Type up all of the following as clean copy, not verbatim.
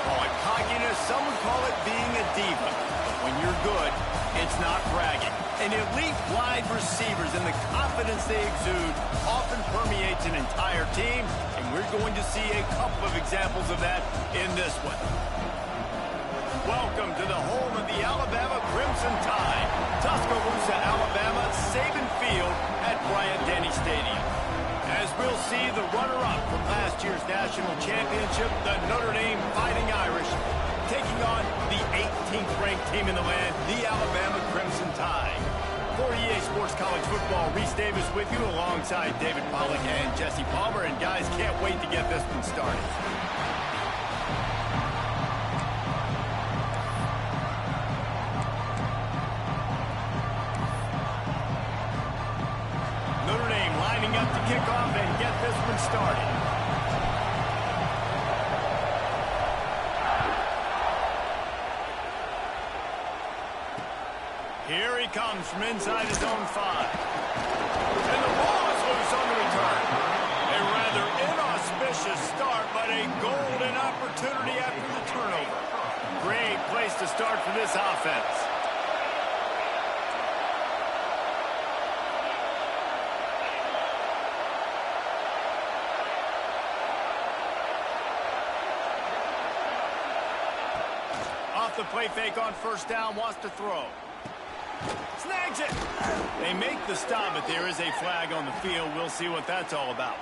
Call it cockiness, some would call it being a diva. But when you're good, it's not bragging. And elite wide receivers and the confidence they exude often permeates an entire team, and we're going to see a couple of examples of that in this one. Welcome to the home of the Alabama Crimson Tide, Tuscaloosa, Alabama, Saban Field at Bryant-Denny Stadium. As we'll see the runner-up from last year's national championship, the Notre Dame Fighting Irish, taking on the 18th-ranked team in the land, the Alabama Crimson Tide. For EA Sports College Football, Reese Davis with you alongside David Pollack and Jesse Palmer. And guys, can't wait to get this one started. Notre Dame lining up to kick off and get this one started. Here he comes from inside his own 5. And the ball is loose on the return. A rather inauspicious start, but a golden opportunity after the turnover. Great place to start for this offense. Off the play fake on first down, wants to throw. Snags it. They make the stop, but there is a flag on the field. We'll see what that's all about.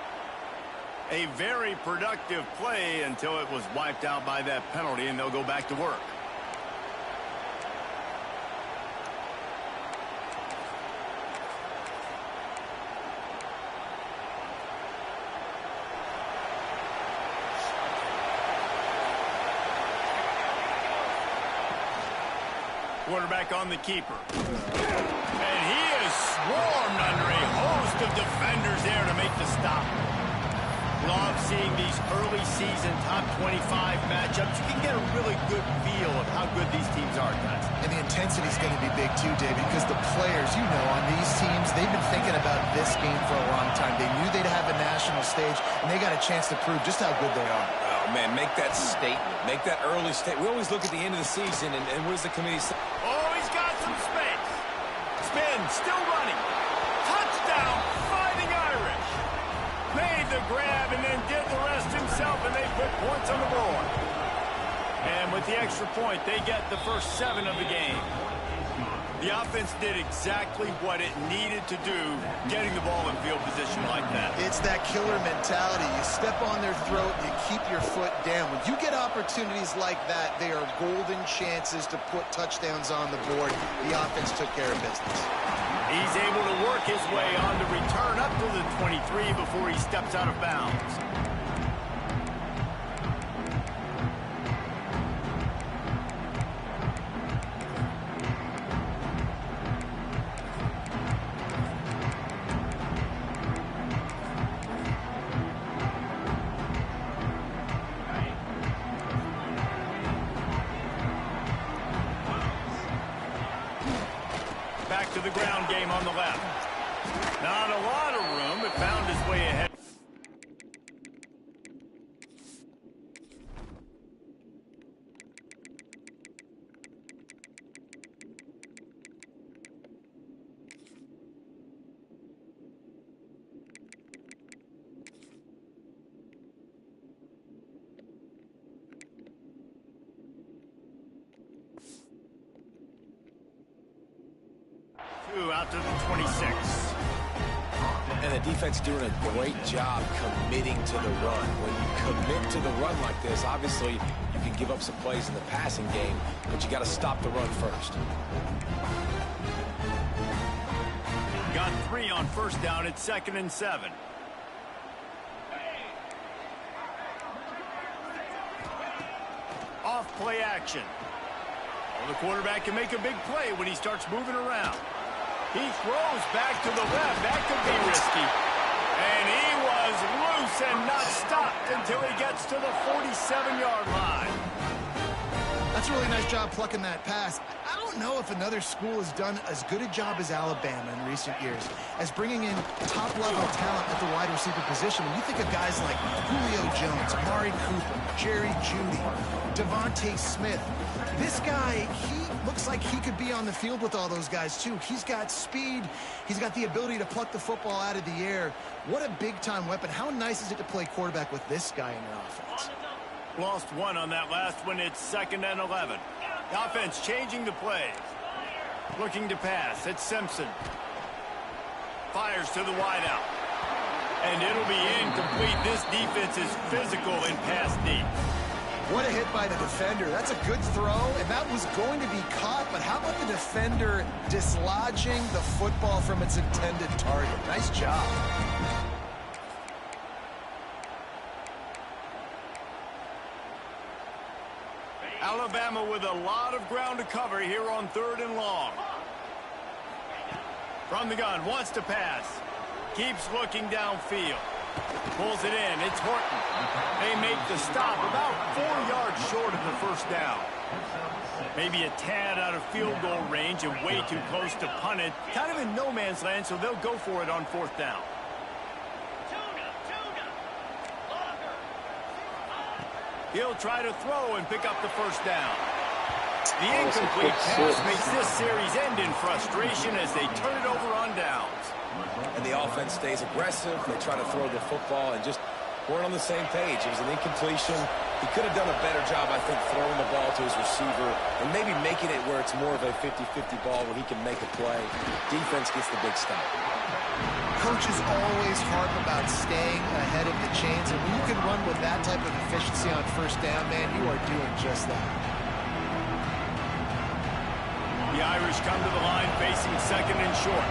A very productive play until it was wiped out by that penalty, and they'll go back to work. Quarterback on the keeper. And he is swarmed under a host of defenders there to make the stop. Love seeing these early season top 25 matchups. You can get a really good feel of how good these teams are, guys. And the intensity is going to be big too, David, because the players, you know, on these teams, they've been thinking about this game for a long time. They knew they'd have a national stage, and they got a chance to prove just how good they are. Oh, man, make that statement. Make that early statement. We always look at the end of the season, and what does the committee say? Oh, he's got some space. Spin, still running. Touchdown, Fighting Irish. Made the grab and then did the rest himself, and they put points on the board. And with the extra point, they get the first 7 of the game. The offense did exactly what it needed to do, getting the ball in field position like that. It's that killer mentality. You step on their throat, you keep your foot down. When you get opportunities like that, they are golden chances to put touchdowns on the board. The offense took care of business. He's able to work his way on the return up to the 23 before he steps out of bounds. Back to the ground game on the left. Not a lot of room, but found his way ahead. Out to the 26. And the defense doing a great job committing to the run. When you commit to the run like this, obviously you can give up some plays in the passing game, but you got to stop the run first. Got 3 on first down. It's 2nd and 7. Off play action. Well, the quarterback can make a big play when he starts moving around. He throws back to the left. That could be risky. And he was loose and not stopped until he gets to the 47-yard line. That's a really nice job plucking that pass. I don't don't know if another school has done as good a job as Alabama in recent years as bringing in top-level talent at the wide receiver position. When you think of guys like Julio Jones, Amari Cooper, Jerry Jeudy, Devontae Smith, this guy, he looks like he could be on the field with all those guys, too. He's got speed. He's got the ability to pluck the football out of the air. What a big-time weapon. How nice is it to play quarterback with this guy in your offense? Lost one on that last one. It's 2nd and 11. The offense changing the plays. Looking to pass. It's Simpson. Fires to the wideout. And it'll be incomplete. This defense is physical in pass deep. What a hit by the defender. That's a good throw, and that was going to be caught, but how about the defender dislodging the football from its intended target? Nice job. Alabama with a lot of ground to cover here on 3rd and long. From the gun, wants to pass. Keeps looking downfield. Pulls it in. It's Horton. They make the stop about 4 yards short of the first down. Maybe a tad out of field goal range and way too close to punt it. Kind of in no man's land, so they'll go for it on 4th down. He'll try to throw and pick up the first down. The incomplete pass makes this series end in frustration as they turn it over on downs. And the offense stays aggressive. They try to throw the football and just weren't on the same page. It was an incompletion. He could have done a better job, I think, throwing the ball to his receiver and maybe making it where it's more of a 50-50 ball where he can make a play. Defense gets the big stop. Coaches always harp about staying ahead of the chains, and when you can run with that type of efficiency on 1st down, man, you are doing just that. The Irish come to the line facing 2nd and short.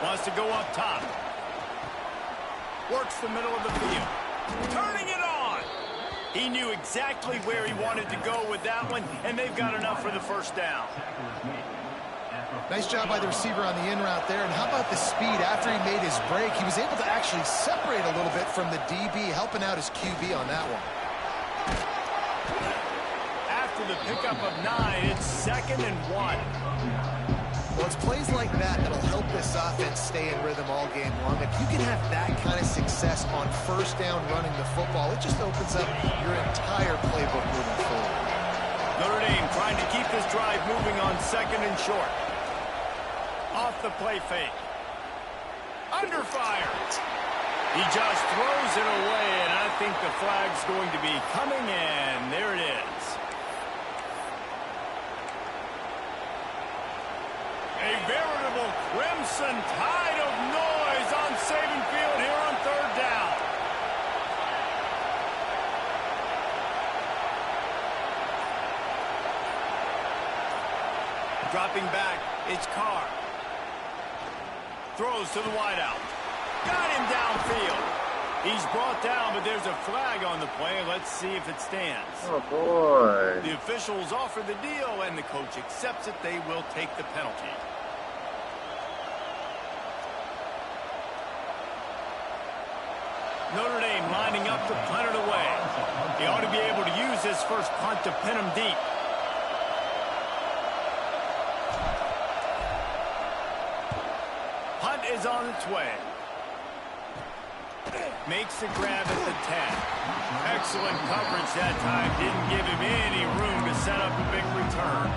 Wants to go up top. Works the middle of the field. Turning it on. He knew exactly where he wanted to go with that one, and they've got enough for the first down. Nice job by the receiver on the in route there. And how about the speed after he made his break? He was able to actually separate a little bit from the DB, helping out his QB on that one. After the pickup of 9, it's 2nd and 1. Well, it's plays like that that'll help this offense stay in rhythm all game long. If you can have that kind of success on 1st down running the football, it just opens up your entire playbook moving forward. Notre Dame trying to keep this drive moving on 2nd and short. Off the play fake. Under fire. He just throws it away, and I think the flag's going to be coming in. There it is. A veritable crimson tide of noise on Saban Field here on 3rd down. Dropping back, it's Carr. Throws to the wideout. Got him downfield. He's brought down, but there's a flag on the play. Let's see if it stands. Oh, boy. The officials offer the deal, and the coach accepts it. They will take the penalty. Notre Dame lining up to punt it away. He ought to be able to use his first punt to pin him deep. Punt is on its way. Makes the grab at the 10. Excellent coverage that time. Didn't give him any room to set up a big return.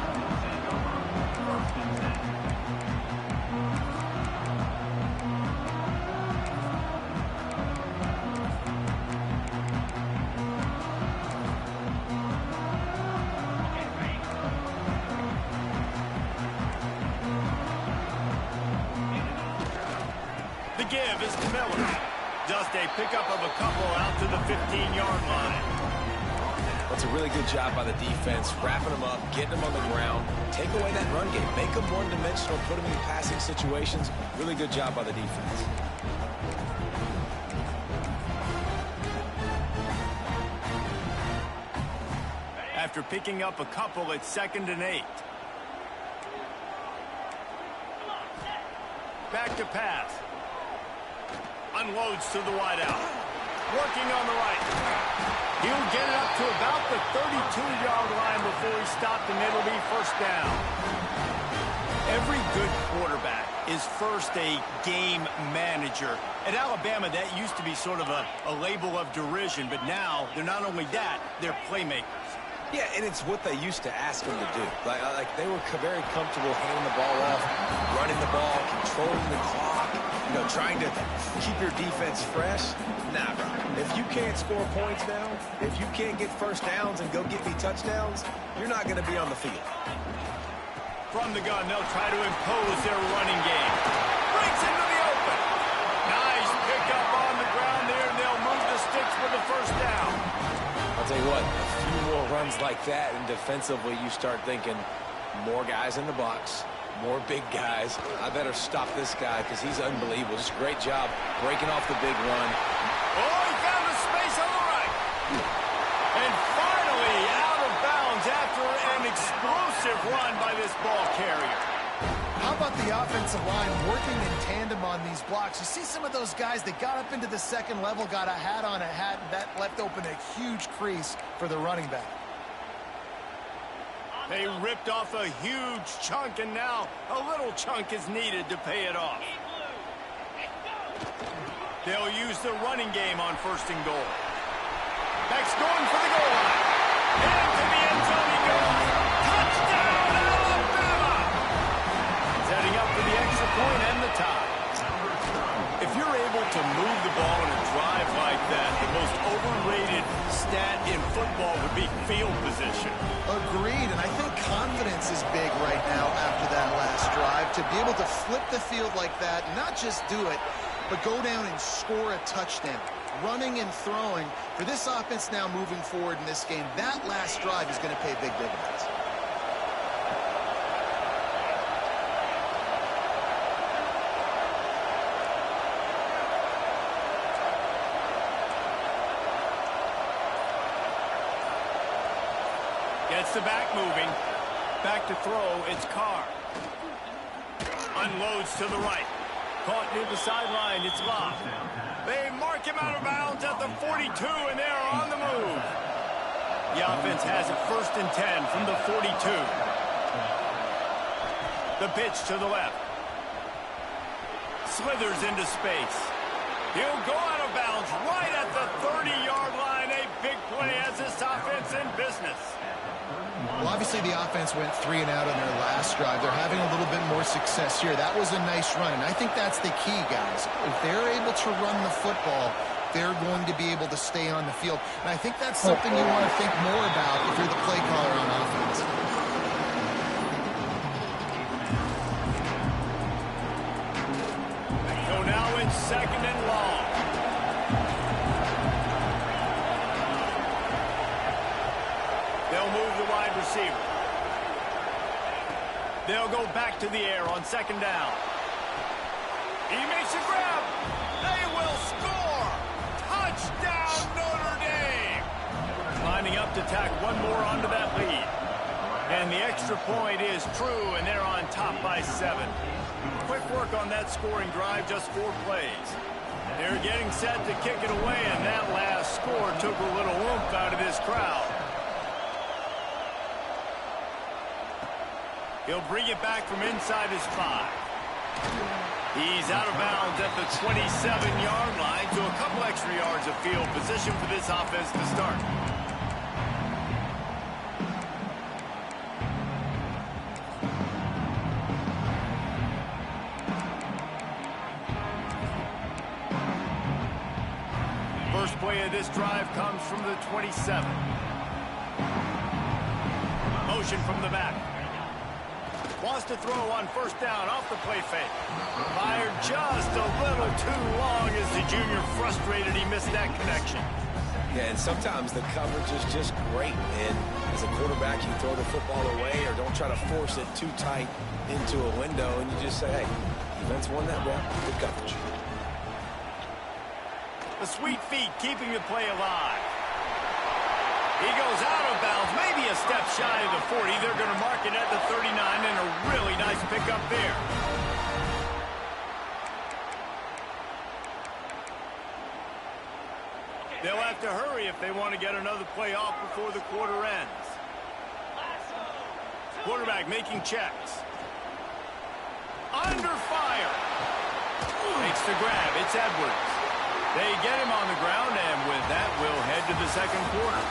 The give is to Miller. Just a pickup of a couple out to the 15-yard line. That's a really good job by the defense, wrapping them up, getting them on the ground, take away that run game, make them one-dimensional, put them in passing situations. Really good job by the defense. After picking up a couple, it's 2nd and 8. Back to pass. Unloads to the wideout. Working on the right. He'll get it up to about the 32-yard line before he stopped, and it'll be first down. Every good quarterback is first a game manager. At Alabama, that used to be sort of a label of derision, but now they're not only that, they're playmakers. Yeah, and it's what they used to ask them to do. Like they were very comfortable handing the ball off, running the ball, controlling the clock, trying to keep your defense fresh. Nah, bro. If you can't score points now, if you can't get first downs and go get me touchdowns, you're not going to be on the field. From the gun, they'll try to impose their running game. Breaks into the open. Nice pickup on the ground there, and they'll move the sticks for the first down. I'll tell you what, a few more runs like that, and defensively you start thinking more guys in the box, more big guys. I better stop this guy because he's unbelievable. Just a great job breaking off the big run. Oh, he found the space on the right. And finally out of bounds after an explosive run by this ball carrier. How about the offensive line working in tandem on these blocks? You see some of those guys that got up into the second level, got a hat on a hat, and that left open a huge crease for the running back. They ripped off a huge chunk, and now a little chunk is needed to pay it off. They'll use the running game on first and goal. Beck's going for the goal line. Into the end zone he goes. Touchdown, Alabama! Setting up for the extra point and the tie. If you're able to move the ball in a drive like that, the most overrated stat in football would be field position. Agreed, and I think confidence is big right now after that last drive. To be able to flip the field like that, not just do it, but go down and score a touchdown. Running and throwing, for this offense now moving forward in this game, that last drive is going to pay big dividends. Gets the back moving. Back to throw, it's Carr. Unloads to the right. Caught near the sideline, it's Locke. They mark him out of bounds at the 42, and they're on the move. The offense has it 1st and 10 from the 42. The pitch to the left. Slithers into space. He'll go out of bounds right at the 30-yard line. A big play as this offense in business. Well, obviously the offense went 3 and out on their last drive. They're having a little bit more success here. That was a nice run, and I think that's the key, guys. If they're able to run the football, they're going to be able to stay on the field. And I think that's something you want to think more about if you're the play caller on offense. So now it's 2nd and long. They'll move the wide receiver. They'll go back to the air on 2nd down. He makes a grab. They will score. Touchdown, Notre Dame. Lining up to tack one more onto that lead. And the extra point is true, and they're on top by 7. Quick work on that scoring drive, just 4 plays. They're getting set to kick it away, and that last score took a little oomph out of this crowd. He'll bring it back from inside his 5. He's out of bounds at the 27-yard line, so a couple extra yards of field position for this offense to start. First play of this drive comes from the 27. Motion from the back. Wants to throw on 1st down off the play fake. Fired just a little too long as the junior frustrated he missed that connection. Yeah, and sometimes the coverage is just great. And as a quarterback, you throw the football away or don't try to force it too tight into a window, and you just say, hey, defense won that rep. Good coverage. The sweet feet keeping the play alive. He goes out of bounds, maybe a step shy of the 40. They're going to mark it at the 39, and a really nice pickup there. They'll have to hurry if they want to get another play off before the quarter ends. Quarterback making checks. Under fire. Makes the grab. It's Edwards. They get him on the ground, and with that, we'll head to the second quarter.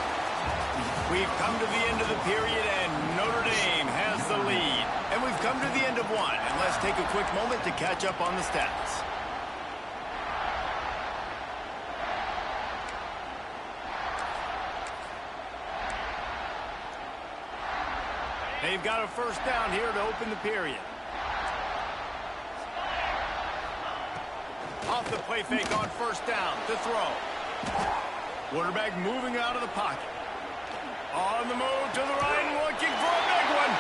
We've come to the end of the period, and Notre Dame has the lead. And we've come to the end of one, and let's take a quick moment to catch up on the stats. They've got a first down here to open the period. Off the play fake on first down to throw. Quarterback moving out of the pocket. On the move to the right, looking for a big one.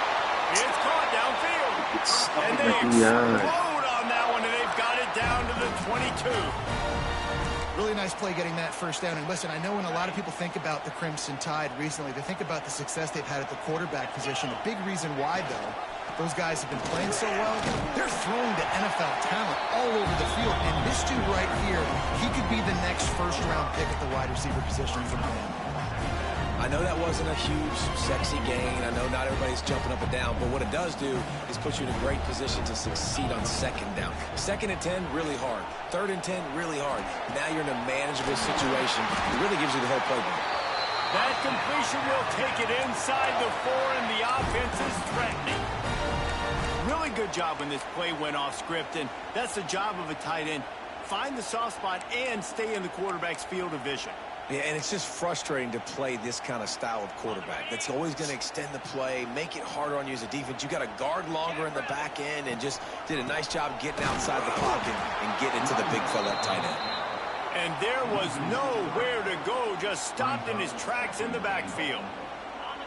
It's caught downfield. And they explode on that one, and they've got it down to the 22. Really nice play getting that first down. And listen, I know when a lot of people think about the Crimson Tide recently, they think about the success they've had at the quarterback position. A big reason why, though, those guys have been playing so well, they're throwing to NFL talent all over the field. And this dude right here, he could be the next first-round pick at the wide receiver position from Miami. I know that wasn't a huge, sexy gain. I know not everybody's jumping up and down, but what it does do is put you in a great position to succeed on second down. Second and 10, really hard. Third and 10, really hard. Now you're in a manageable situation. It really gives you the whole playbook. That completion will take it inside the 4, and the offense is threatening. Really good job when this play went off script, and that's the job of a tight end. Find the soft spot and stay in the quarterback's field of vision. Yeah, and it's just frustrating to play this kind of style of quarterback. That's always going to extend the play, make it harder on you as a defense. You got to guard longer in the back end, and just did a nice job getting outside the pocket and getting into the big fella at tight end. And there was nowhere to go, just stopped in his tracks in the backfield.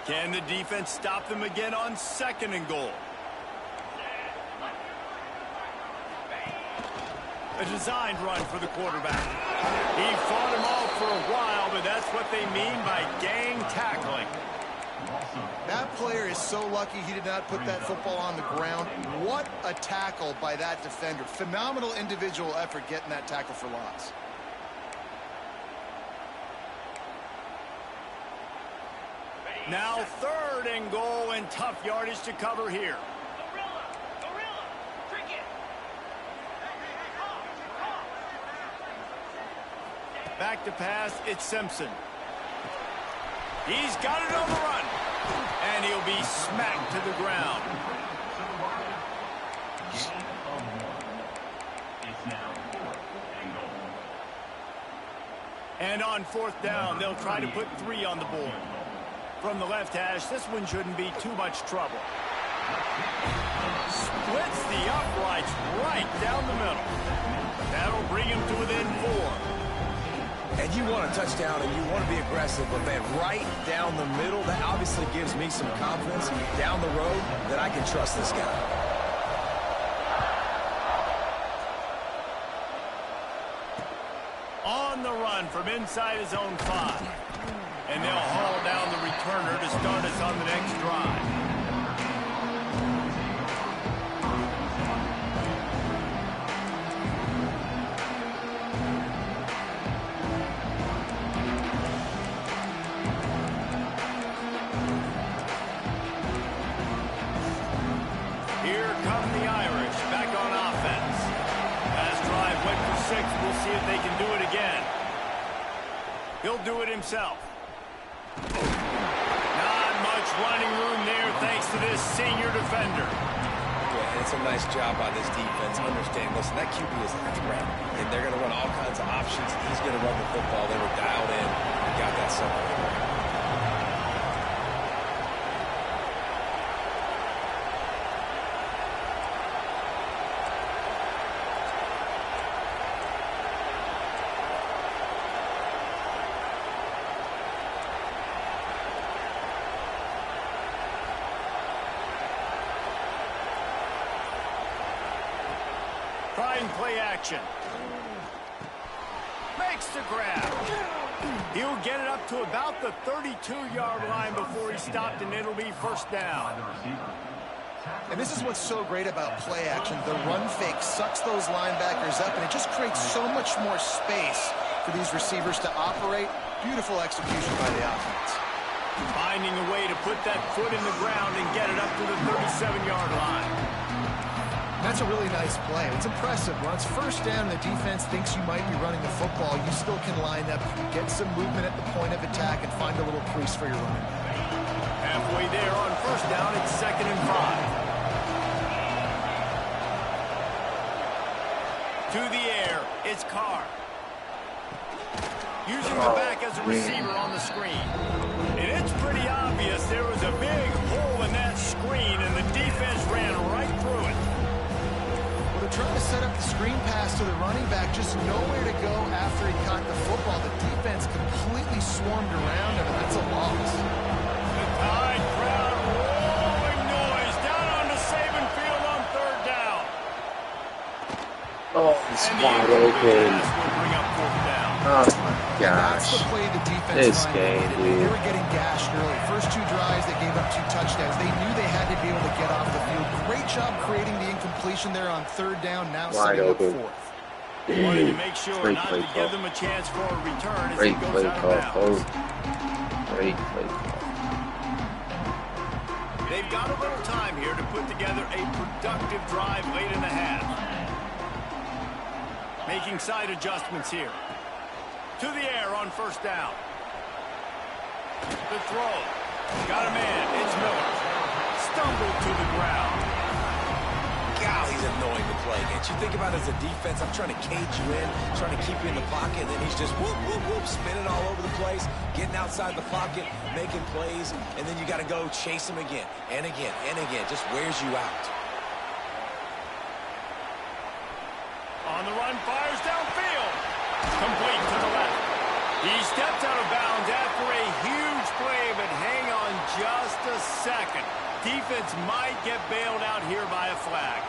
Can the defense stop them again on second and goal? A designed run for the quarterback. He fought him off for a while, but that's what they mean by gang tackling. That player is so lucky he did not put that football on the ground. What a tackle by that defender. Phenomenal individual effort getting that tackle for loss. Now third and goal, and tough yardage to cover here. Back to pass, it's Simpson. He's got it on the run. And he'll be smacked to the ground. And on fourth down, they'll try to put 3 on the board. From the left hash, this one shouldn't be too much trouble. Splits the uprights right down the middle. That'll bring him to within 4. And you want a touchdown and you want to be aggressive, but man, right down the middle, that obviously gives me some confidence down the road that I can trust this guy. On the run from inside his own 5. And they'll haul down the returner to start us on the next drive. He'll do it himself. Not much running room there thanks to this senior defender. Yeah, and it's a nice job by this defense. Understand, listen, that QB is a threat, and they're going to run all kinds of options. He's going to run the football. They were dialed in and got that separated. Trying play action. Makes the grab. He'll get it up to about the 32-yard line before he stopped, and it'll be first down. And this is what's so great about play action. The run fake sucks those linebackers up, and it just creates so much more space for these receivers to operate. Beautiful execution by the offense. Finding a way to put that foot in the ground and get it up to the 37-yard line. That's a really nice play. It's impressive. When it's first down and the defense thinks you might be running the football, you still can line up, get some movement at the point of attack, and find a little crease for your running back. Halfway there on first down, it's 2nd and 5. To the air, it's Carr. Using the back as a receiver on the screen. And it's pretty obvious there was a big hole in that screen, and the defense ran right through it. Well, they're trying to set up the screen pass to the running back, just nowhere to go after he caught the football. The defense completely swarmed around him, and that's a loss. The Tide crowd rolling noise down onto Saban Field on 3rd down. Oh, it's wide open. Bring up 4th down. Oh my That's gosh. the play the defense This finally game, needed. dude. They were getting gashed early. First 2 drives, they gave up 2 touchdowns. They knew they had to be able to get off the field. Great job creating the incompletion there on 3rd down. Now Wide setting up open. 4th. Wanted to make sure Great not play to call. give them a chance for a return as Great he goes play out call, of bounds. Great play call. They've got a little time here to put together a productive drive late in the half. Making side adjustments here. To the air on first down. The throw. Got a man. It's Miller. Stumbled to the ground. God, he's annoying to play against. You think about it as a defense, I'm trying to cage you in, trying to keep you in the pocket, and then he's just whoop, whoop, whoop, spinning all over the place, getting outside the pocket, making plays, and then you got to go chase him again, and again, and again. Just wears you out. On the run, fires downfield. Complete to the left. He steps out of bounds after a huge play, but hang on just a second. Defense might get bailed out here by a flag.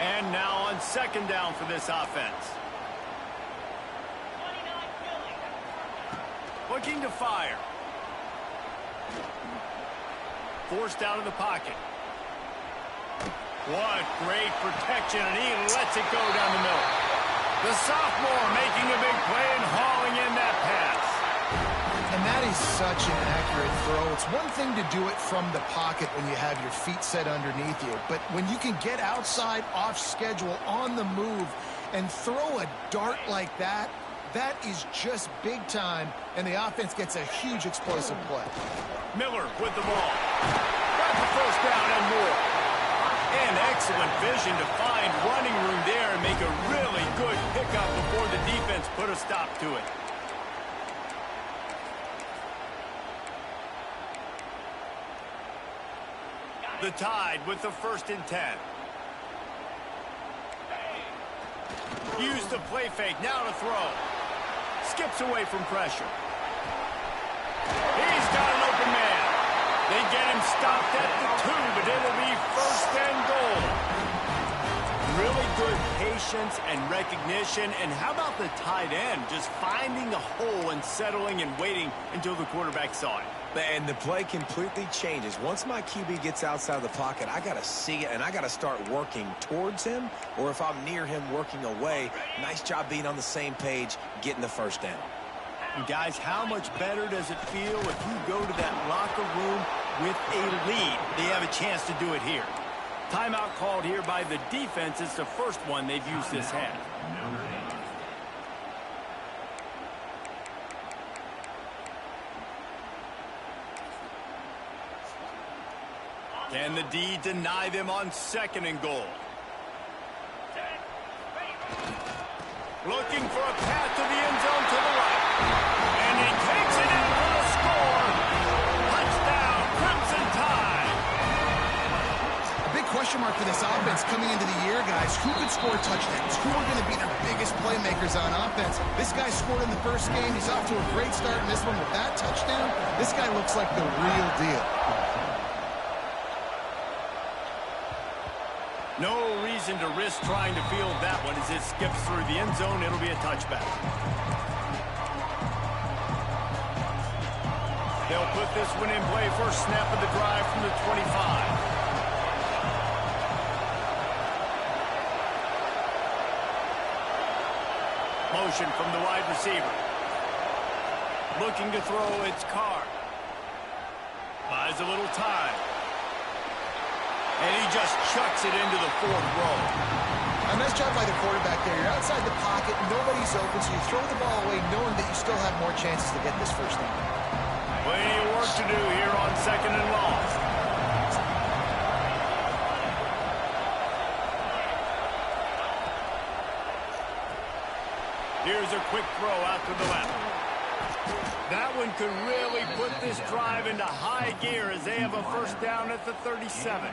And now on 2nd down for this offense. Looking to fire. Forced out of the pocket. What great protection, and he lets it go down the middle. The sophomore making a big play and hauling in that pass. And that is such an accurate throw. It's one thing to do it from the pocket when you have your feet set underneath you, but when you can get outside, off schedule, on the move, and throw a dart like that, that is just big time, and the offense gets a huge explosive play. Miller with the ball. Got the first down and more. And excellent vision to find running room there and make a really good pickup before the defense put a stop to it. The Tide with the 1st and 10. Use the play fake, now to throw. Skips away from pressure. He's got an open man. They get him stopped at the 2, but it'll be 1st and goal. Really good patience and recognition. And how about the tight end just finding the hole and settling and waiting until the quarterback saw it? And the play completely changes. Once my QB gets outside the pocket, I got to see it, and I got to start working towards him, or if I'm near him, working away. Nice job being on the same page, getting the first down. And guys, how much better does it feel if you go to that locker room with a lead? They have a chance to do it here. Timeout called here by the defense. It's the first one they've used this half. Can the D deny them on 2nd and goal? Looking for a path to the end zone to the right. And he takes it in for the score. Touchdown, Crimson Tide. A big question mark for this offense coming into the year, guys. Who could score touchdowns? Who are going to be their biggest playmakers on offense? This guy scored in the first game. He's off to a great start in this one with that touchdown. This guy looks like the real deal. No reason to risk trying to field that one as it skips through the end zone. It'll be a touchback. They'll put this one in play. First snap of the drive from the 25. motion from the wide receiver. Looking to throw, it's Carr. Buys a little time. And he just chucks it into the 4th row. A nice job by the quarterback there. You're outside the pocket, nobody's open, so you throw the ball away knowing that you still have more chances to get this first down. Plenty of work to do here on 2nd and long. Here's a quick throw out to the left. That one could really put this drive into high gear as they have a first down at the 37.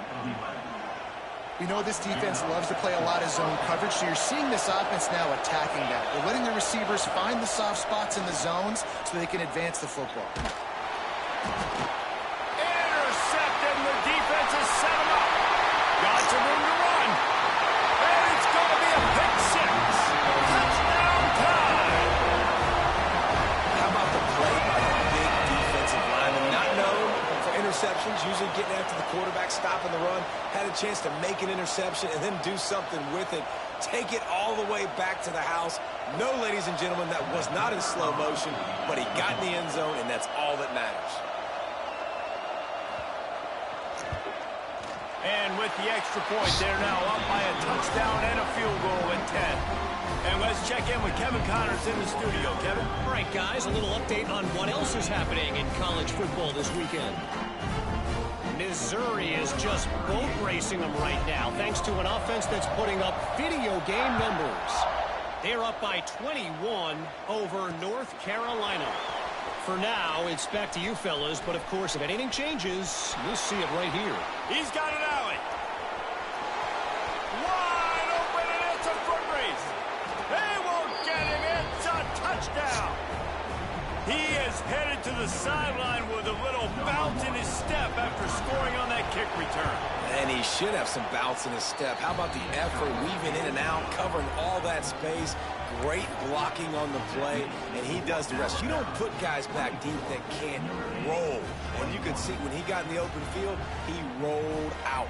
You know this defense loves to play a lot of zone coverage, so you're seeing this offense now attacking that. They're letting the receivers find the soft spots in the zones so they can advance the football. Intercepted, and the defense has set him up. Got some room to run. And it's going to be a pick 6. Touchdown time. How about the play by the big defensive lineman? Not known for interceptions, usually getting after the quarterback, stopping the run. Had a chance to make an interception and then do something with it. Take it all the way back to the house. No, ladies and gentlemen, that was not in slow motion, but he got in the end zone, and that's all that matters. And with the extra point, they're now up by a touchdown and a field goal at 10. And let's check in with Kevin Connors in the studio. Kevin? All right, guys, a little update on what else is happening in college football this weekend. Missouri is just boat racing them right now, thanks to an offense that's putting up video game numbers. They're up by 21 over North Carolina. For now, it's back to you fellas, but of course, if anything changes, you'll see it right here. He's got an alley. Wide open, and it's a foot race. They won't get him. It's a touchdown. He is headed to the sideline with a little bounce in his step after scoring on that kick return. And he should have some bounce in his step. How about the effort, weaving in and out, covering all that space. Great blocking on the play, and he does the rest. You don't put guys back deep that can't roll. And you can see when he got in the open field, he rolled out.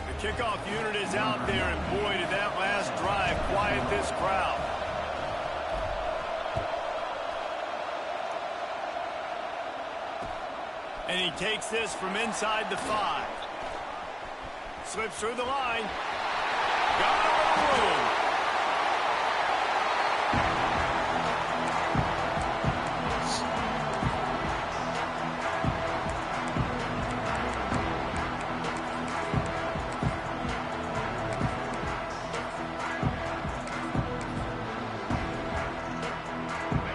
The kickoff unit is out there, and boy, did that last drive quiet this crowd. And he takes this from inside the 5. Slips through the line. Got a little room.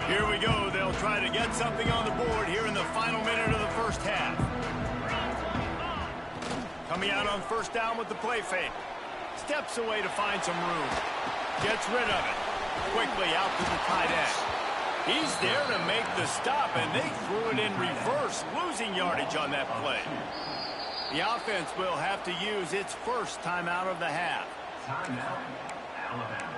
Here we go. They'll try to get something on the board here in the final minute of the first half. Coming out on first down with the play fake. Steps away to find some room. Gets rid of it. Quickly out to the tight end. He's there to make the stop, and they threw it in reverse, losing yardage on that play. The offense will have to use its first timeout of the half. Timeout, Alabama.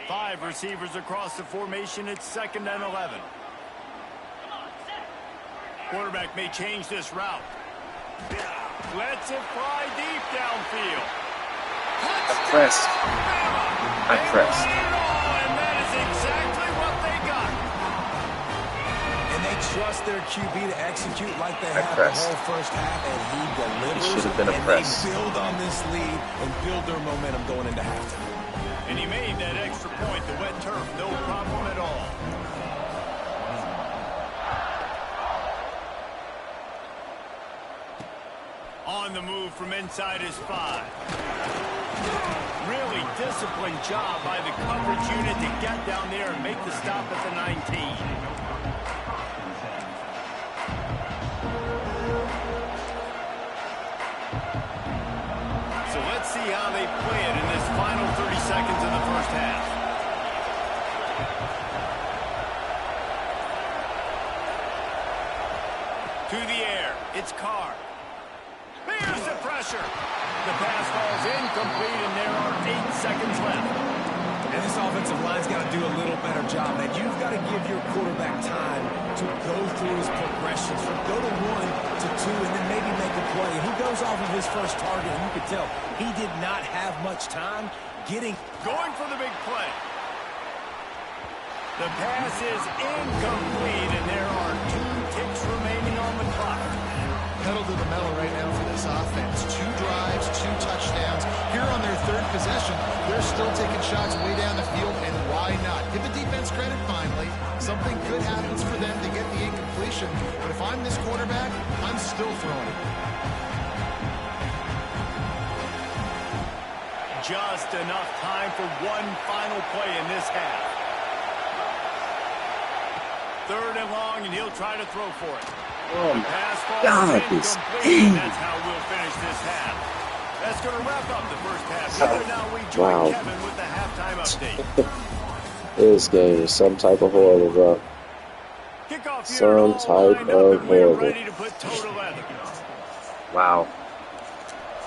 5 receivers across the formation. It's 2nd and 11. Quarterback may change this route. Lets it fly deep downfield. I pressed. I pressed. And that is exactly what they got. And they trust their QB to execute like they I have pressed. the whole first half, and he delivers. It should have been a press. And they build on this lead and build their momentum going into halftime. And he made that extra point, the wet turf, no problem at all. On the move from inside his 5. Really disciplined job by the coverage unit to get down there and make the stop at the 19. So let's see how they play it in this final 30 seconds of the first half. To the air, it's Carr. There's the pressure. The pass falls incomplete, and there are 8 seconds left. And this offensive line's got to do a little better job, man. You've got to give your quarterback time to go through his progressions, from go to 1 to 2, and then maybe make a play. And he goes off of his first target, and you can tell he did not have much time getting. Going for the big play. The pass is incomplete, and there are 2 ticks remaining on the clock. Pedal to the metal right now for this offense. 2 drives, 2 touchdowns. Here on their 3rd possession, they're still taking shots way down the field, and why not? Give the defense credit finally. Something good happens for them to get the incompletion, but if I'm this quarterback, I'm still throwing it. Just enough time for one final play in this half. 3rd and long, and he'll try to throw for it. Oh The my pass falls God, this incomplete, and game. that's how we'll finish this half. That's going to wrap up the first half. Now we join Wow. Kevin with the halftime update. This game is some type of horrible, bro. Kickoff Some here all type lined up, of and we're horrible. ready to put toe to leather. Wow.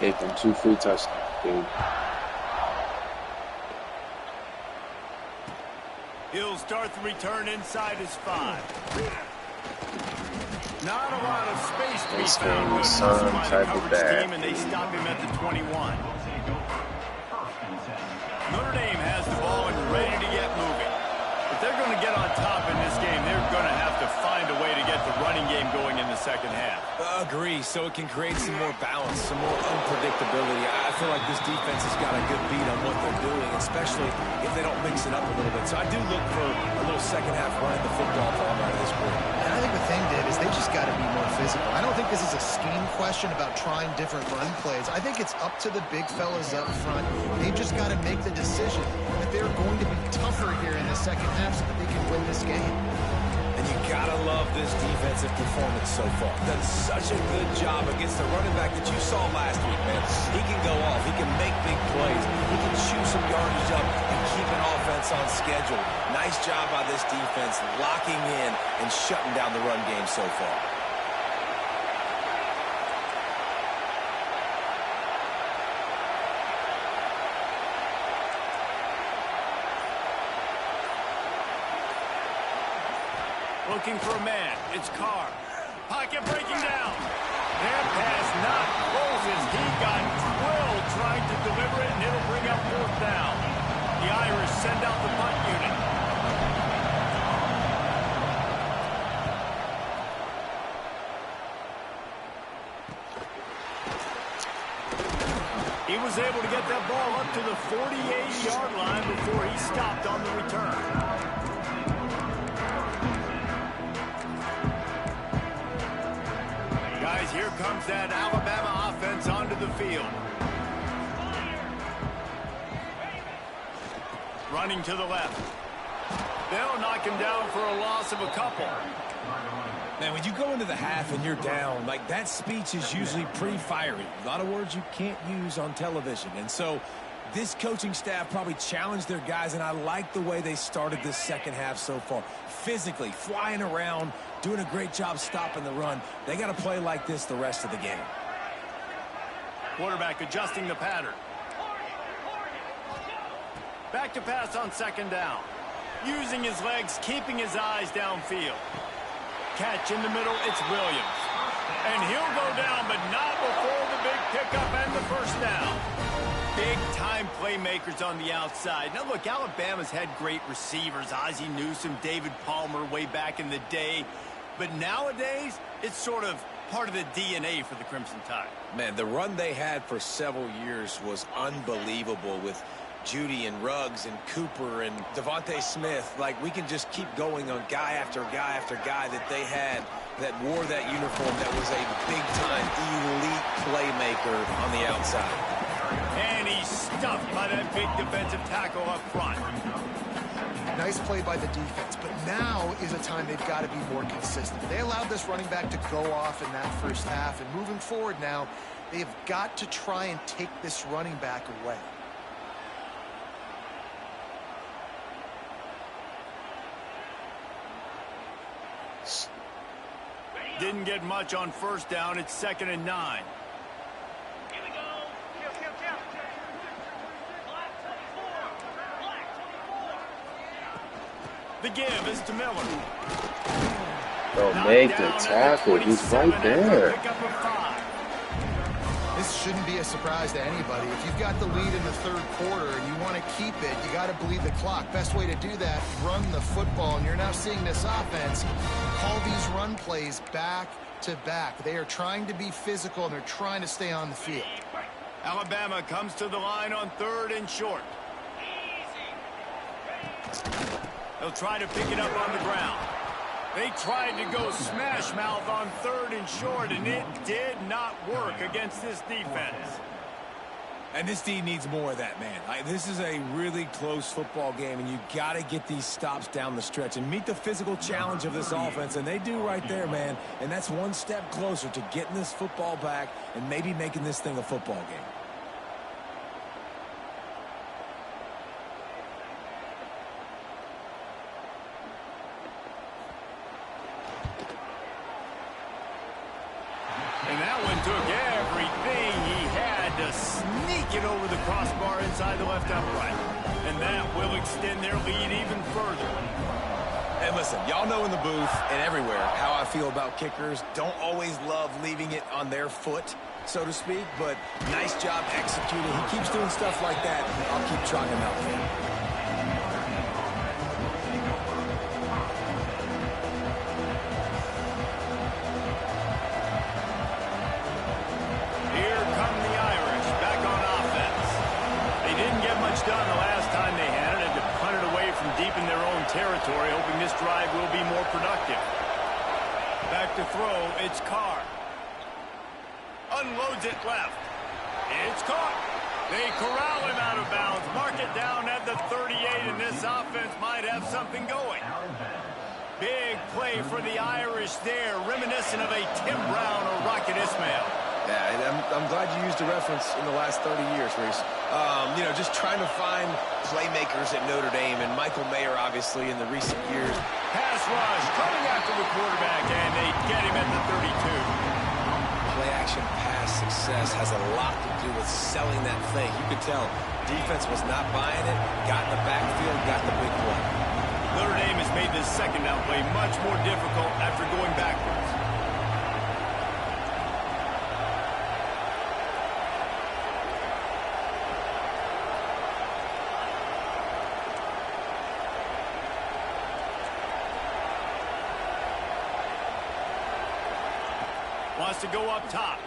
Gave them 2 free touchdowns, dude. He'll start the return inside his 5. Not a lot of space to be This found game with is hustle some by the type of coverage bad. team, and they stop him at the 21. Notre Dame has the ball and ready to get moving. If they're going to get on top in this game, they're going to have to find a way to get the running game going in the second half. Agree, so it can create some more balance, some more unpredictability. I feel like this defense has got a good beat on what they're doing, especially if they don't mix it up a little bit. So I do look for a little second half running the football ball out of this quarter. And I think the thing, Dave, is they just got to be more physical. I don't think this is a scheme question about trying different run plays. I think it's up to the big fellas up front. They've just got to make the decision that they're going to be tougher here in the second half so that they can win this game. And you gotta love this defensive performance so far. Done such a good job against the running back that you saw last week, man. He can go off. He can make big plays. He can chew some yardage up and keep an offense on schedule. Nice job by this defense locking in and shutting down the run game so far. Looking for a man. It's Carr. Pocket breaking down. That pass not close as he got drilled trying to deliver it, and it'll bring up 4th down. The Irish send out the punt unit. He was able to get that ball up to the 48-yard line before he stopped on the return. Guys, here comes that Alabama offense onto the field. Running to the left. They'll knock him down for a loss of a couple. Man, when you go into the half and you're down, like that speech is usually pretty fiery. A lot of words you can't use on television. And so this coaching staff probably challenged their guys, and I like the way they started this second half so far. Physically, flying around, doing a great job stopping the run. They got to play like this the rest of the game. Quarterback adjusting the pattern. Back to pass on 2nd down. Using his legs, keeping his eyes downfield. Catch in the middle, it's Williams. And he'll go down, but not before the big pickup and the 1st down. Big-time playmakers on the outside. Now, look, Alabama's had great receivers. Ozzie Newsome, David Palmer way back in the day. But nowadays, it's sort of part of the DNA for the Crimson Tide. Man, the run they had for several years was unbelievable with Judy and Ruggs and Cooper and Devontae Smith. Like, we can just keep going on guy after guy after guy that they had that wore that uniform that was a big-time elite playmaker on the outside. And he's stuffed by that big defensive tackle up front. Nice play by the defense, but now is a time they've got to be more consistent. They allowed this running back to go off in that first half, and moving forward now, they've got to try and take this running back away. Didn't get much on 1st down. It's 2nd and 9. The give is to Miller. Don't make the tackle. He's right there. This shouldn't be a surprise to anybody. If you've got the lead in the third quarter and you want to keep it, you got to bleed the clock. Best way to do that, run the football. And you're now seeing this offense call these run plays back to back. They are trying to be physical, and they're trying to stay on the field. Alabama comes to the line on 3rd and short. They'll try to pick it up on the ground. They tried to go smash mouth on 3rd and short, and it did not work against this defense. And this D needs more of that, man. This is a really close football game, and you got to get these stops down the stretch and meet the physical challenge of this offense, and they do right there, man. And that's one step closer to getting this football back and maybe making this thing a football game. And that one took everything he had to sneak it over the crossbar inside the left upright. And that will extend their lead even further. And listen, y'all know in the booth and everywhere how I feel about kickers. Don't always love leaving it on their foot, so to speak, but nice job executing. He keeps doing stuff like that. I'll keep trying him out there. Done the last time they had it, and to punt it away from deep in their own territory, hoping this drive will be more productive. Back to throw, it's Carr. Unloads it left. It's caught. They corral him out of bounds. Mark it down at the 38, and this offense might have something going. Big play for the Irish there, reminiscent of a Tim Brown or Rocket Ismail. Yeah, I'm glad you used a reference in the last 30 years, Reese. You know, just trying to find playmakers at Notre Dame, and Michael Mayer, obviously, in the recent years. Pass rush coming after the quarterback, and they get him at the 32. Play-action pass success has a lot to do with selling that thing. You could tell defense was not buying it, got in the backfield, got the big play. Notre Dame has made this second down play much more difficult after going backwards. Wants to go up top.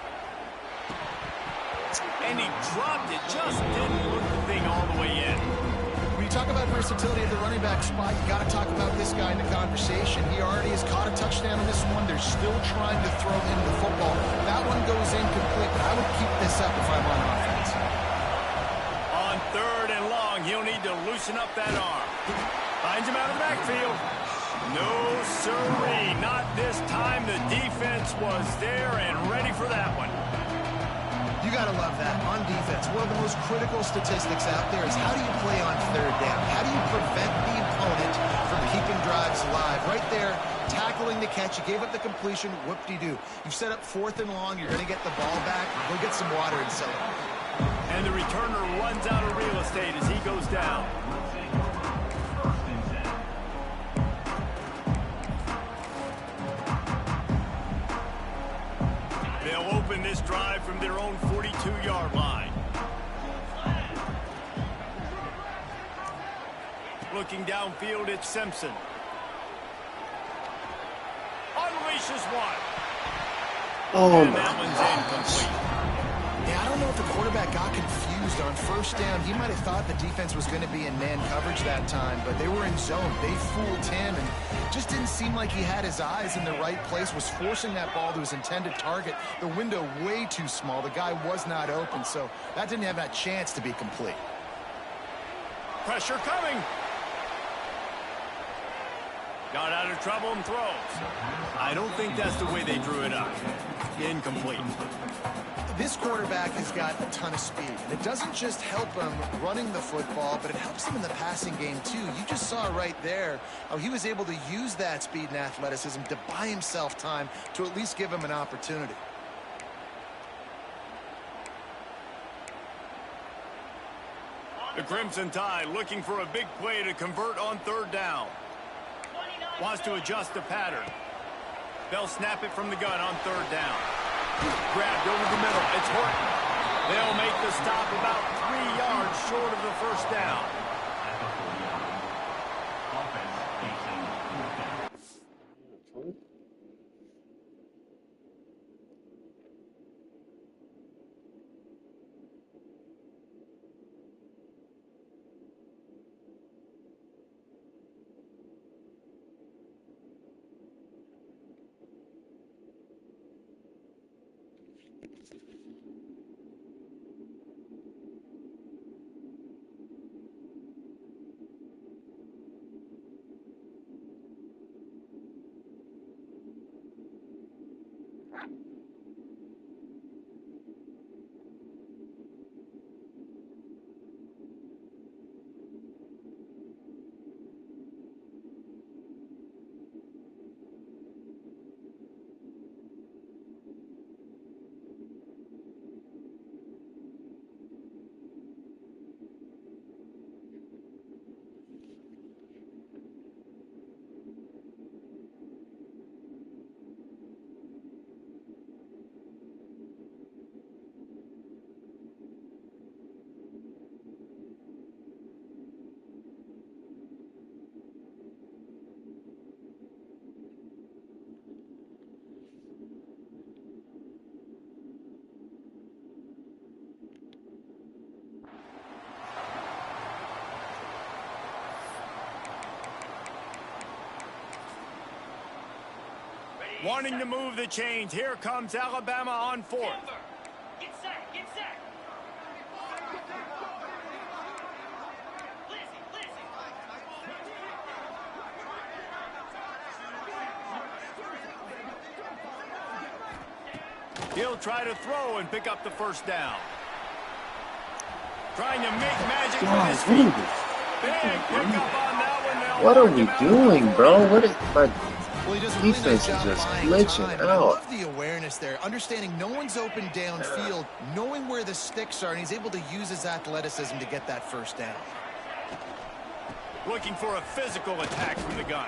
And he dropped it. Just didn't look the thing all the way in. When you talk about versatility at the running back spot, you got to talk about this guy in the conversation. He already has caught a touchdown on this one. They're still trying to throw him the football. That one goes incomplete, but I would keep this up if I'm on offense. On 3rd and long, he'll need to loosen up that arm. Finds him out of the backfield. No, sirree, not this time. The defense was there and ready for that one. You got to love that. On defense, one of the most critical statistics out there is how do you play on 3rd down? How do you prevent the opponent from keeping drives alive? Right there, tackling the catch. You gave up the completion. Whoop-de-doo. You've set up 4th and long. You're going to get the ball back. Go get some water and celebrate. And the returner runs out of real estate as he goes down. They'll open this drive from their own 42-yard line. Looking downfield, it's Simpson. Unleashes one. Oh, and that one's incomplete. Yeah, I don't know if the quarterback got confused on 1st down. He might have thought the defense was going to be in man coverage that time, but they were in zone. They fooled him, and just didn't seem like he had his eyes in the right place, was forcing that ball to his intended target. The window way too small. The guy was not open, so that didn't have that chance to be complete. Pressure coming. Got out of trouble and throws. I don't think that's the way they drew it up. Incomplete. This quarterback has got a ton of speed. And it doesn't just help him running the football, but it helps him in the passing game too. You just saw right there how he was able to use that speed and athleticism to buy himself time to at least give him an opportunity. The Crimson Tide looking for a big play to convert on 3rd down. Wants to adjust the pattern. They'll snap it from the gun on 3rd down. Grabbed over the middle. It's Horton. They'll make the stop about 3 yards short of the 1st down. Wanting to move the chains. Here comes Alabama on 4th. Get set, get set. He'll try to throw and pick up the 1st down. Trying to make magic with his feet. Big pickup on that one. What are we doing, bro? What is my Well, he does a really defense nice is job just buying glitching time. I out. love the awareness there, understanding no one's open downfield, knowing where the sticks are, and he's able to use his athleticism to get that 1st down. Looking for a physical attack from the gun.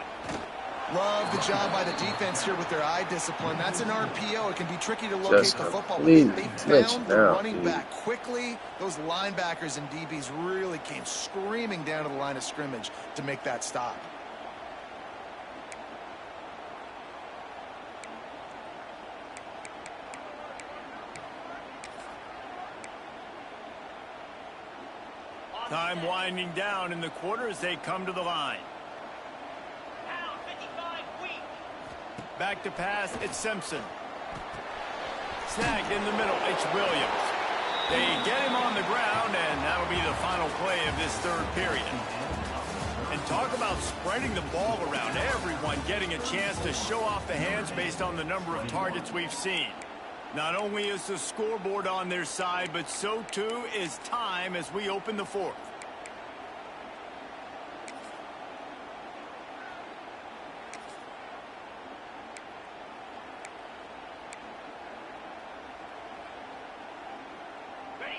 Love the job by the defense here with their eye discipline. That's an RPO. It can be tricky to locate Just the football. completely They glitched found the out, running dude. back quickly. Those linebackers and DBs really came screaming down to the line of scrimmage to make that stop. Time winding down in the quarter as they come to the line. Now 55 weak. Back to pass, it's Simpson. Snagged in the middle, it's Williams. They get him on the ground, and that'll be the final play of this 3rd period. And talk about spreading the ball around. Everyone getting a chance to show off the hands based on the number of targets we've seen. Not only is the scoreboard on their side, but so too is time as we open the 4th.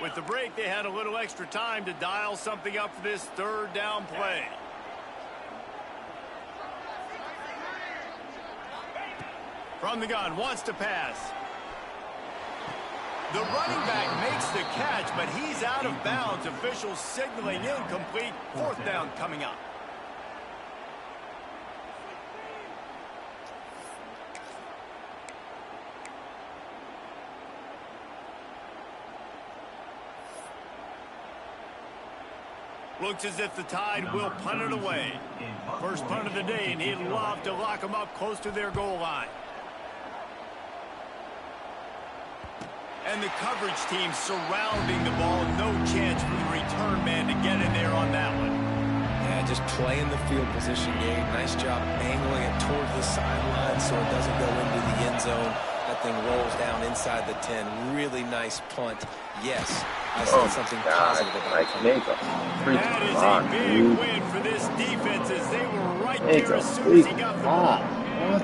With the break, they had a little extra time to dial something up for this 3rd down play. From the gun, wants to pass. The running back makes the catch, but he's out of bounds. Officials signaling incomplete. 4th down coming up. Looks as if the Tide will punt it away. First punt of the day, and he'd love to lock them up close to their goal line. And the coverage team surrounding the ball. No chance for the return man to get in there on that one. Yeah, just playing the field position game. Nice job angling it towards the sideline so it doesn't go into the end zone. That thing rolls down inside the 10. Really nice punt. Yes, I said something positive about it. Make a That freaking is block, a big dude. win for this defense as they were right Make there a as soon as he got freaking the ball. block. What?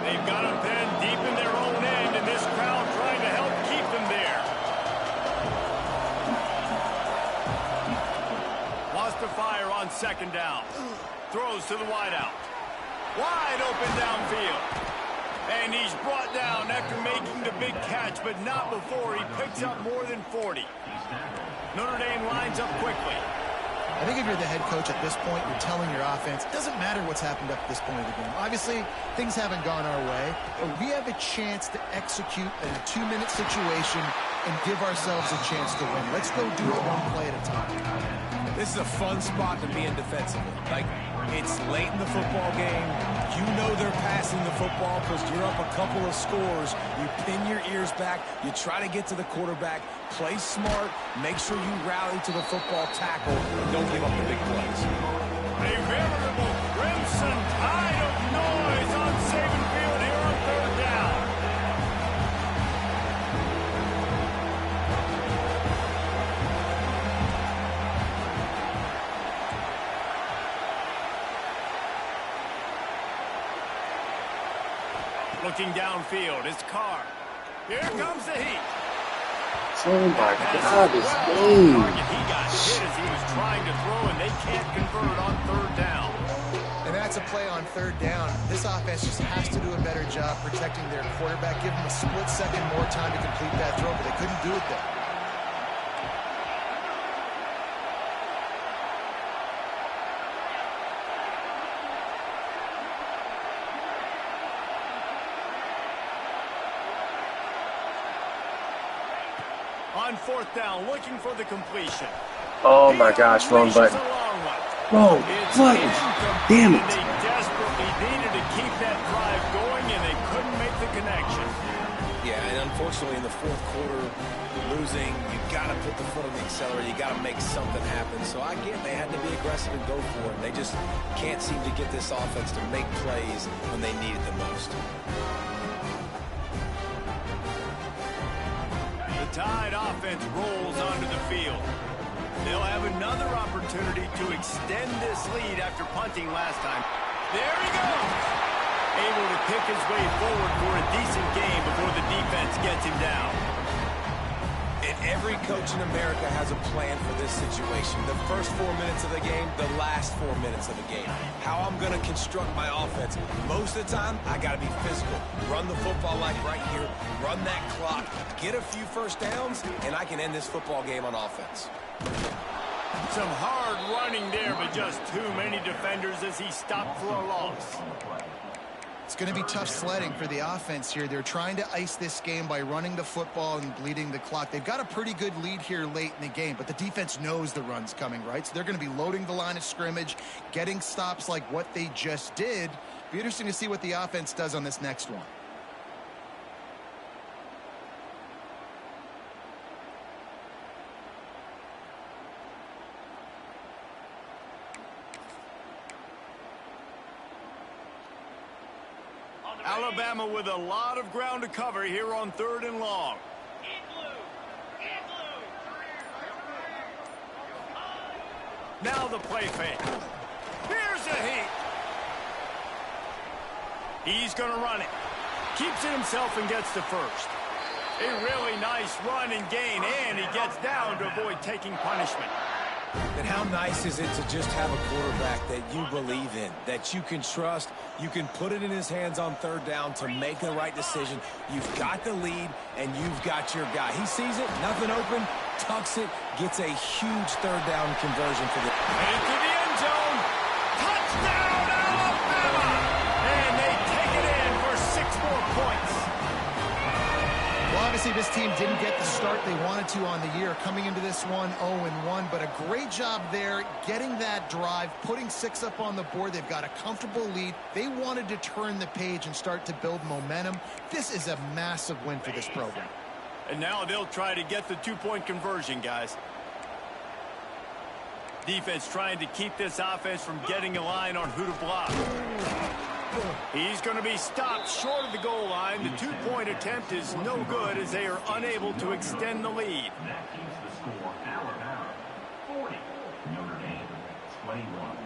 They've got him pinned deep in their own end, and this crowd trying to help keep them there. Wants to fire on 2nd down. Throws to the wideout. Wide open downfield. And he's brought down after making the big catch, but not before he picks up more than 40. Notre Dame lines up quickly. I think if you're the head coach at this point, you're telling your offense, it doesn't matter what's happened up to this point of the game. Obviously, things haven't gone our way, but we have a chance to execute in a 2-minute situation and give ourselves a chance to win. Let's go do it one play at a time. This is a fun spot to be in defensively. Like, it's late in the football game. You know they're passing the football because you're up a couple of scores. You pin your ears back. You try to get to the quarterback. Play smart. Make sure you rally to the football tackle. And don't give up the big plays. A veritable crimson tide of noise on Saban Field here on 3rd down. Looking downfield, it's Carr. Here comes the heat. Oh my God, this game. He got hit as he was trying to throw, and they can't convert on 3rd down. And that's a play on 3rd down. This offense just has to do a better job protecting their quarterback. Give them a split second more time to complete that throw, but they couldn't do it there. On 4th down, looking for the completion. Oh my gosh, wrong button. Wrong button. Damn it. They desperately needed to keep that drive going, and they couldn't make the connection. Yeah, and unfortunately in the 4th quarter, losing, you got to put the foot on the accelerator. You got to make something happen. So I get they had to be aggressive and go for it. They just can't seem to get this offense to make plays when they need it the most. The Tide offense rolls onto the field. They'll have another opportunity to extend this lead after punting last time. There he goes! Able to pick his way forward for a decent game before the defense gets him down. And every coach in America has a plan for this situation. The first 4 minutes of the game, the last 4 minutes of the game. How I'm going to construct my offense. Most of the time, I got to be physical. Run the football like right here. Run that clock. Get a few first downs, and I can end this football game on offense. Some hard running there, but just too many defenders as he stopped for a loss. It's going to be tough sledding for the offense here. They're trying to ice this game by running the football and bleeding the clock. They've got a pretty good lead here late in the game, but the defense knows the run's coming, right? So they're going to be loading the line of scrimmage, getting stops like what they just did. Be interesting to see what the offense does on this next one. Alabama with a lot of ground to cover here on 3rd and long. Now the play fake. Here's a heat. He's going to run it. Keeps it himself and gets to first. A really nice run and gain, and he gets down to avoid taking punishment. And how nice is it to just have a quarterback that you believe in, that you can trust, you can put it in his hands on 3rd down to make the right decision. You've got the lead, and you've got your guy. He sees it, nothing open, tucks it, gets a huge 3rd down conversion for the... Into the end zone. Touchdown, Alabama! And they take it in for 6 more points. Well, obviously this team didn't get the start they wanted to on the year, coming into this one 0-1, but a great job there getting that drive, putting 6 up on the board. They've got a comfortable lead. They wanted to turn the page and start to build momentum. This is a massive win for this program. And now they'll try to get the 2-point conversion, guys. Defense trying to keep this offense from getting a line on who to block. He's going to be stopped short of the goal line. The 2-point attempt is no good as they are unable to extend the lead. That keeps the score Alabama 40, Notre Dame 21.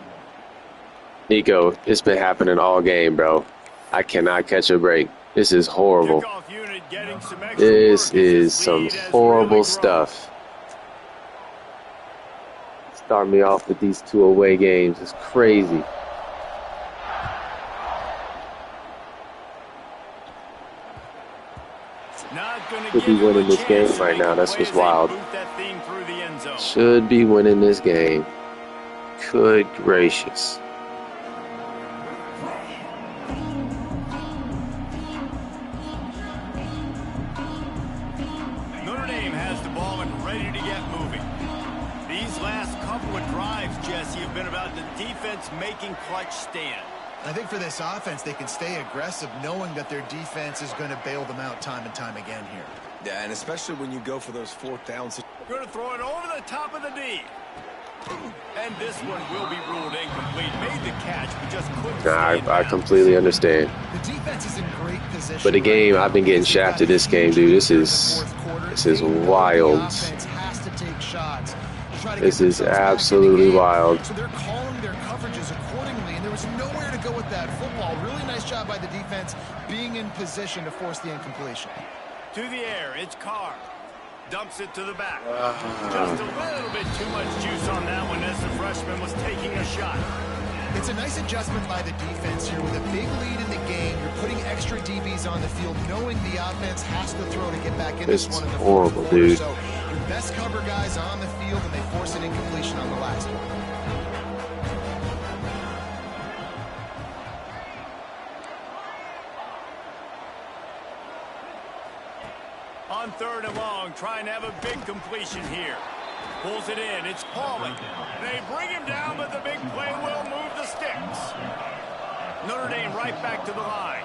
Nico, it's been happening all game, bro. I cannot catch a break. This is horrible. Kickoff unit getting some extra This work as is this some lead has horrible really grown. stuff. Start me off with these 2 away games. It's crazy. going to Could give be him a winning this game chance to right make now. a That's play what's as they wild. boot that thing through the end zone. Should be winning this game. Good gracious. Notre Dame has the ball and ready to get moving. These last couple of drives, Jesse, have been about the defense making clutch stand. I think for this offense, they can stay aggressive knowing that their defense is going to bail them out time and time again here. Yeah, and especially when you go for those fourth downs. Going to throw it over the top of the D. And this one will be ruled incomplete. Made the catch, but just couldn't. I completely understand. The defense is in great position. But the game, I've been getting shafted this game, dude. This is wild. This is absolutely wild. So they're calling their coverages accordingly, and there was nowhere to go with that football. Really nice job by the defense being in position to force the incompletion. To the air, it's Carr. Dumps it to the back. Just a little bit too much juice on that one as the freshman was taking a shot. It's a nice adjustment by the defense here. With a big lead in the game, you're putting extra DBs on the field, knowing the offense has to throw to get back in this one in the fourth quarter. Dude. So your best cover guys on the field, and they force an incompletion on the last one. On 3rd and long, trying to have a big completion here. Pulls it in. It's Pauly. They bring him down, but the big play will move the sticks. Notre Dame right back to the line.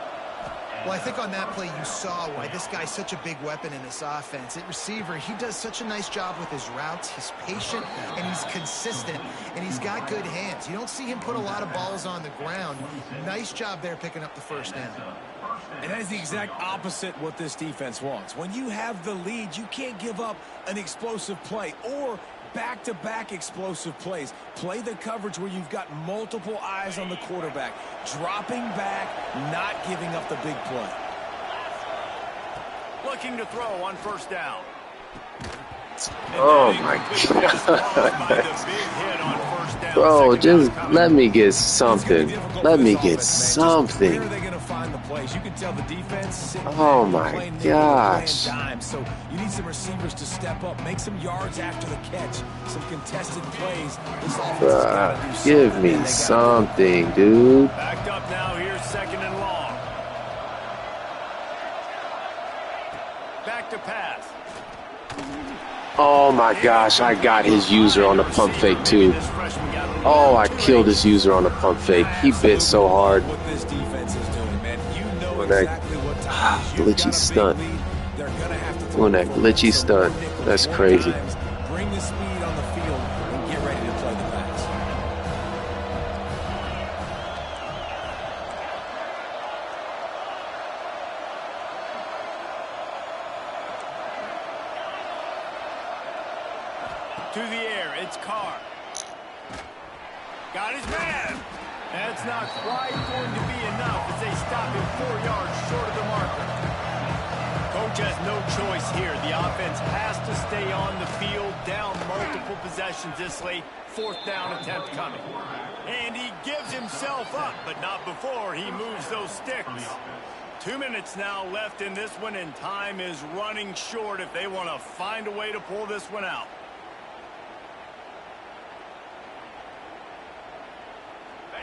Well, I think on that play you saw why this guy's such a big weapon in this offense. At receiver, he does such a nice job with his routes. He's patient, and he's consistent, and he's got good hands. You don't see him put a lot of balls on the ground. Nice job there picking up the first down. And that is the exact opposite what this defense wants. When you have the lead, you can't give up an explosive play or back-to-back explosive plays. Play the coverage where you've got multiple eyes on the quarterback, dropping back, not giving up the big play. Looking to throw on 1st down. Oh my God. Bro, just let me get something. Let me get something. Oh my gosh. So you need some receivers to step up, make some yards after the catch, some contested plays. This give me something, dude. Backed up now, here's 2nd and long. Back to pass. Oh my gosh, I got his user on the pump fake too. Oh, I killed his user on the pump fake. He bit so hard. what this defense is doing, man. You know Doing that exactly what time it is. glitchy stunt. They're gonna have to Doing that glitchy stunt. That's crazy. Bring the speed on the field and get ready to play the pass. To the air, it's Carr. Got his man. That's not quite going to be enough as they stop him 4 yards short of the marker. Coach has no choice here. The offense has to stay on the field, down multiple possessions this late. 4th down attempt coming. And he gives himself up, but not before he moves those sticks. 2 minutes now left in this one, and time is running short if they want to find a way to pull this one out.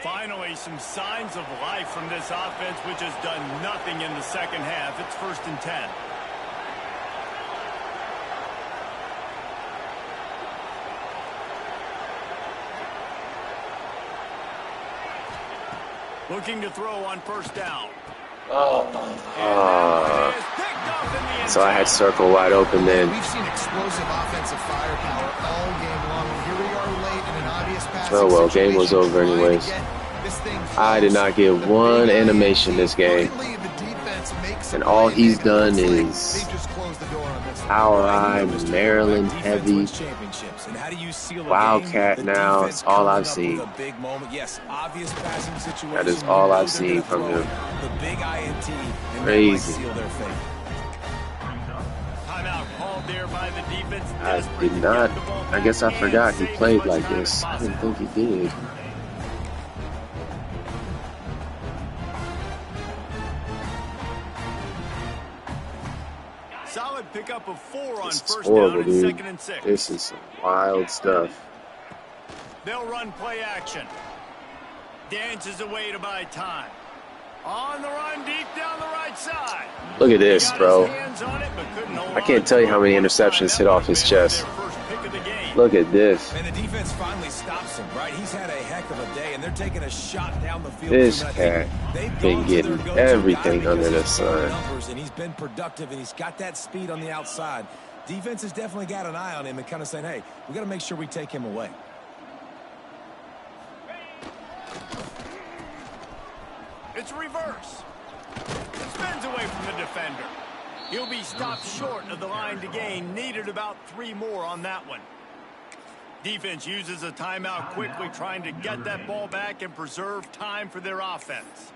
Finally, some signs of life from this offense, which has done nothing in the 2nd half. It's 1st and 10. Looking to throw on 1st down. So I had circle wide open then. We've seen explosive offensive firepower all game long. Here we are late in an obvious passing Oh well, game was situation, over trying to anyways. get this thing I did not get close. one The big animation this game. finally, the defense makes a And all play, he's and it done looks like is they just closed the door on this one. Power Eye, Maryland heavy, Championships. And how do you seal a Wildcat game? The now. defense It's all I've coming up seen. with a big moment. Yes, obvious passing situation. That is You all know I've they're seen gonna from throw him. it. The big INT, and Crazy. that might seal their fate. Timeout called there by the defense. I Desperate did to not. get the ball I guess I back forgot and he save played as much like time this. as I didn't possible. think he did. Solid solid pickup of 4 on This is first horrible, down and dude. 2nd and 6. This is some wild stuff. They'll run play action. Dances away to buy time. On the run, deep down the right side. Look at this, bro. I can't tell you how many interceptions hit off his chest. Look at this. And the defense finally stops him, right? He's had a heck of a day, and they're taking a shot down the field. This cat been getting everything under the sun. And he's been productive, and he's got that speed on the outside. Defense has definitely got an eye on him and kind of saying, hey, we got to make sure we take him away. It's reverse. Spins away from the defender. He'll be stopped short of the line to gain. Needed about 3 more on that one. Defense uses a timeout quickly, trying to get that ball back and preserve time for their offense.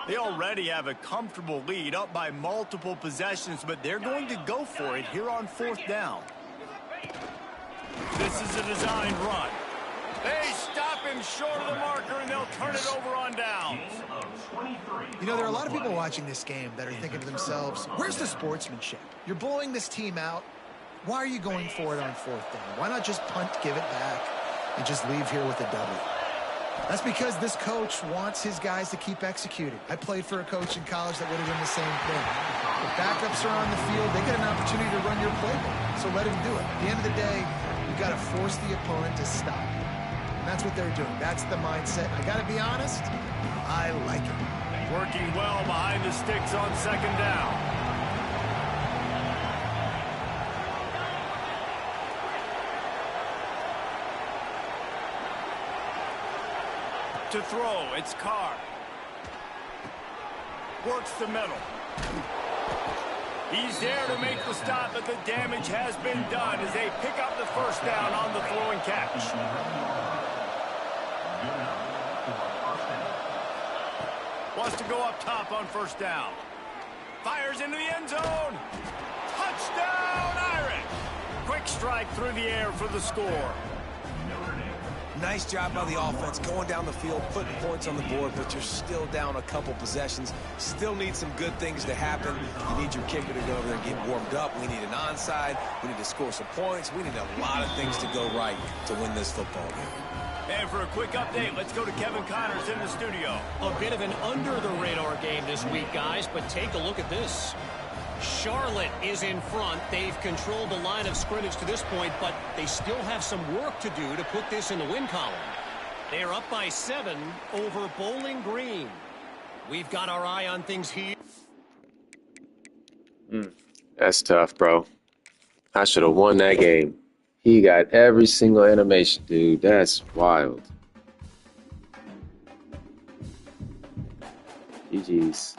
They already have a comfortable lead, up by multiple possessions, but they're going to go for it here on 4th down. This is a designed run. They stop him short of the marker, and they'll turn it over on downs. You know, there are a lot of people watching this game that are thinking to themselves, where's the sportsmanship? You're blowing this team out. Why are you going for it on 4th down? Why not just punt, give it back, and just leave here with a W? That's because this coach wants his guys to keep executing. I played for a coach in college that would have done the same thing. If backups are on the field, they get an opportunity to run your playbook, so let him do it. At the end of the day, you've got to force the opponent to stop. And that's what they're doing. That's the mindset. I got to be honest, I like it. Working well behind the sticks on 2nd down. To throw, it's Carr. Works the middle. He's there to make the stop, but the damage has been done as they pick up the 1st down on the throw and catch. Wants to go up top on 1st down. Fires into the end zone. Touchdown, Irish. Quick strike through the air for the score. Nice job by the offense going down the field, putting points on the board, but you're still down a couple possessions. Still need some good things to happen. You need your kicker to go over there and get warmed up. We need an onside. We need to score some points. We need a lot of things to go right to win this football game. And for a quick update, let's go to Kevin Connors in the studio. A bit of an under-the-radar game this week, guys, but take a look at this. Charlotte is in front. They've controlled the line of scrimmage to this point, but they still have some work to do to put this in the win column. They're up by 7 over Bowling Green. We've got our eye on things here. That's tough, bro. I should have won that game. He got every single animation, dude. That's wild. GG's.